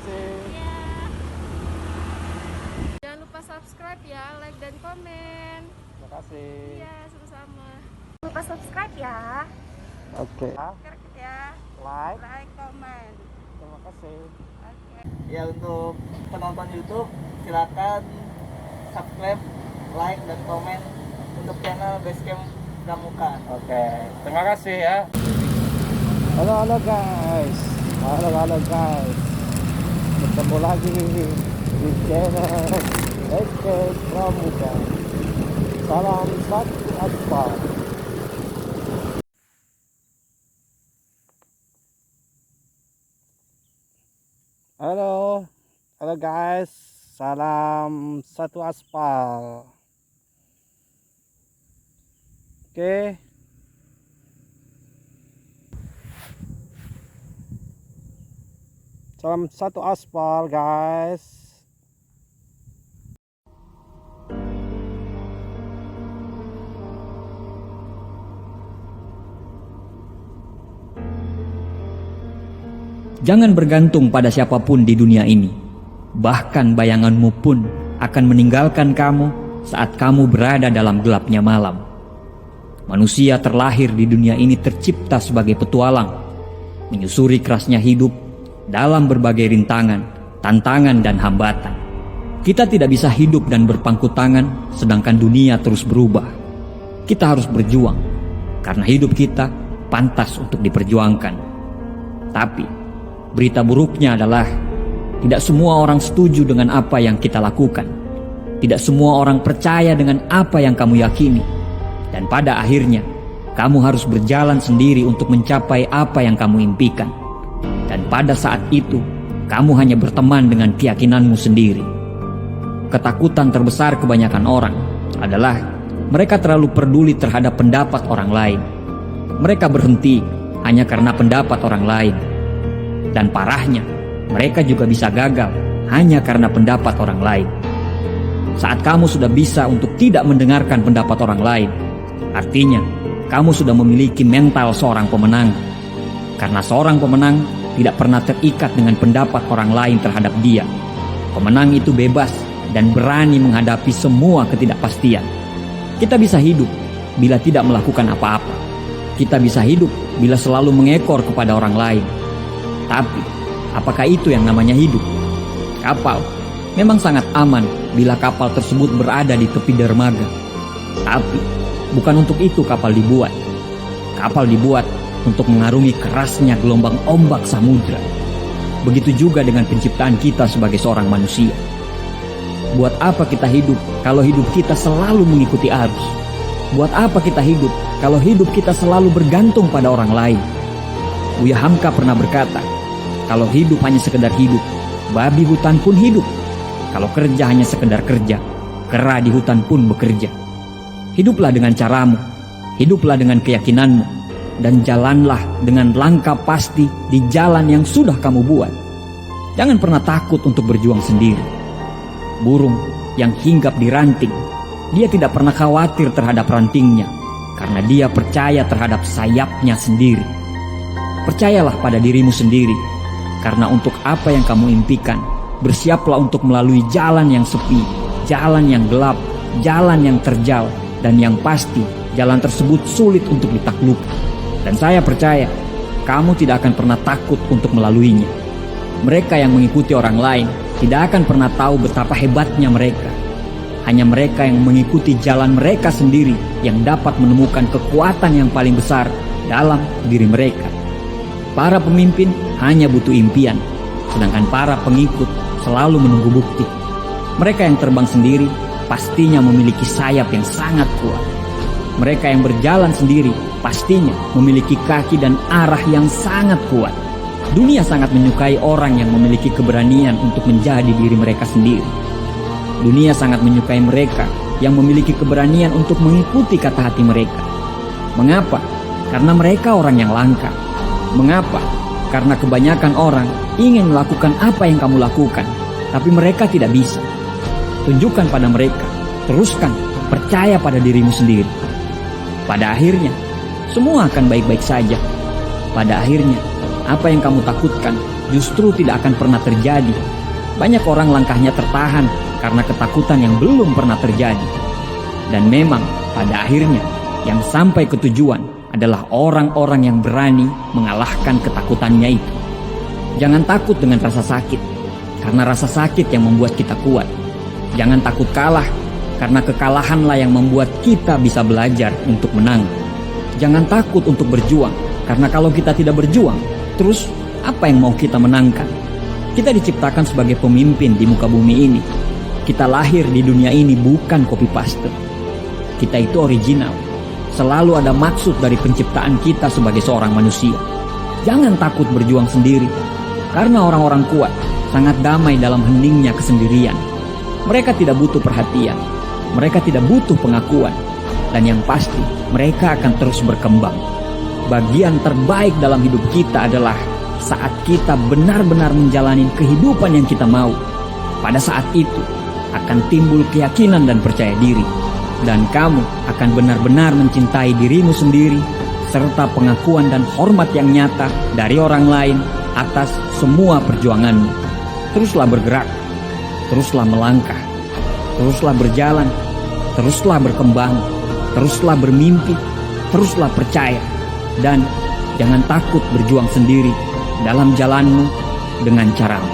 kasih. Ya. Jangan lupa subscribe ya, like dan komen. Terima kasih. Iya, sama-sama. Jangan lupa subscribe ya. Oke. Subscribe ya. Like. Komen. Terima kasih. Oke. Ya, untuk penonton YouTube silakan subscribe, like dan komen untuk channel Basecamp Pramuka. Oke. Terima kasih ya. Halo guys. Halo guys. Bertemu lagi di channel Basecamp Pramuka. Salam satu aspal. Halo guys, salam satu aspal. Oke. Salam satu aspal guys. Jangan bergantung pada siapapun di dunia ini. Bahkan bayanganmu pun akan meninggalkan kamu saat kamu berada dalam gelapnya malam. Manusia terlahir di dunia ini tercipta sebagai petualang, menyusuri kerasnya hidup dalam berbagai rintangan, tantangan dan hambatan. Kita tidak bisa hidup dan berpangku tangan sedangkan dunia terus berubah. Kita harus berjuang karena hidup kita pantas untuk diperjuangkan. Tapi berita buruknya adalah tidak semua orang setuju dengan apa yang kita lakukan. Tidak semua orang percaya dengan apa yang kamu yakini. Dan pada akhirnya, kamu harus berjalan sendiri untuk mencapai apa yang kamu impikan. Dan pada saat itu, kamu hanya berteman dengan keyakinanmu sendiri. Ketakutan terbesar kebanyakan orang adalah mereka terlalu peduli terhadap pendapat orang lain. Mereka berhenti hanya karena pendapat orang lain. Dan parahnya, mereka juga bisa gagal hanya karena pendapat orang lain. Saat kamu sudah bisa untuk tidak mendengarkan pendapat orang lain, artinya kamu sudah memiliki mental seorang pemenang. Karena seorang pemenang tidak pernah terikat dengan pendapat orang lain terhadap dia. Pemenang itu bebas dan berani menghadapi semua ketidakpastian. Kita bisa hidup bila tidak melakukan apa-apa. Kita bisa hidup bila selalu mengekor kepada orang lain. Tapi, apakah itu yang namanya hidup? Kapal memang sangat aman bila kapal tersebut berada di tepi dermaga. Tapi, bukan untuk itu kapal dibuat. Kapal dibuat untuk mengarungi kerasnya gelombang ombak samudra. Begitu juga dengan penciptaan kita sebagai seorang manusia. Buat apa kita hidup kalau hidup kita selalu mengikuti arus? Buat apa kita hidup kalau hidup kita selalu bergantung pada orang lain? Buya Hamka pernah berkata, kalau hidup hanya sekedar hidup, babi hutan pun hidup. Kalau kerja hanya sekedar kerja, kera di hutan pun bekerja. Hiduplah dengan caramu, hiduplah dengan keyakinanmu, dan jalanlah dengan langkah pasti di jalan yang sudah kamu buat. Jangan pernah takut untuk berjuang sendiri. Burung yang hinggap di ranting, dia tidak pernah khawatir terhadap rantingnya, karena dia percaya terhadap sayapnya sendiri. Percayalah pada dirimu sendiri, karena untuk apa yang kamu impikan, bersiaplah untuk melalui jalan yang sepi, jalan yang gelap, jalan yang terjal, dan yang pasti jalan tersebut sulit untuk ditaklukkan. Dan saya percaya, kamu tidak akan pernah takut untuk melaluinya. Mereka yang mengikuti orang lain tidak akan pernah tahu betapa hebatnya mereka. Hanya mereka yang mengikuti jalan mereka sendiri yang dapat menemukan kekuatan yang paling besar dalam diri mereka. Para pemimpin hanya butuh impian, sedangkan para pengikut selalu menunggu bukti. Mereka yang terbang sendiri pastinya memiliki sayap yang sangat kuat. Mereka yang berjalan sendiri pastinya memiliki kaki dan arah yang sangat kuat. Dunia sangat menyukai orang yang memiliki keberanian untuk menjadi diri mereka sendiri. Dunia sangat menyukai mereka yang memiliki keberanian untuk mengikuti kata hati mereka. Mengapa? Karena mereka orang yang langka. Mengapa? Karena kebanyakan orang ingin melakukan apa yang kamu lakukan, tapi mereka tidak bisa. Tunjukkan pada mereka, teruskan, percaya pada dirimu sendiri. Pada akhirnya, semua akan baik-baik saja. Pada akhirnya, apa yang kamu takutkan justru tidak akan pernah terjadi. Banyak orang langkahnya tertahan karena ketakutan yang belum pernah terjadi. Dan memang pada akhirnya yang sampai ke tujuan adalah orang-orang yang berani mengalahkan ketakutannya itu. Jangan takut dengan rasa sakit, karena rasa sakit yang membuat kita kuat. Jangan takut kalah, karena kekalahanlah yang membuat kita bisa belajar untuk menang. Jangan takut untuk berjuang, karena kalau kita tidak berjuang, terus apa yang mau kita menangkan? Kita diciptakan sebagai pemimpin di muka bumi ini. Kita lahir di dunia ini bukan copy paste. Kita itu original. Selalu ada maksud dari penciptaan kita sebagai seorang manusia. Jangan takut berjuang sendiri, karena orang-orang kuat sangat damai dalam heningnya kesendirian. Mereka tidak butuh perhatian, mereka tidak butuh pengakuan, dan yang pasti mereka akan terus berkembang. Bagian terbaik dalam hidup kita adalah saat kita benar-benar menjalani kehidupan yang kita mau. Pada saat itu akan timbul keyakinan dan percaya diri, dan kamu akan benar-benar mencintai dirimu sendiri, serta pengakuan dan hormat yang nyata dari orang lain atas semua perjuanganmu. Teruslah bergerak, teruslah melangkah, teruslah berjalan, teruslah berkembang, teruslah bermimpi, teruslah percaya, dan jangan takut berjuang sendiri dalam jalanmu dengan caramu.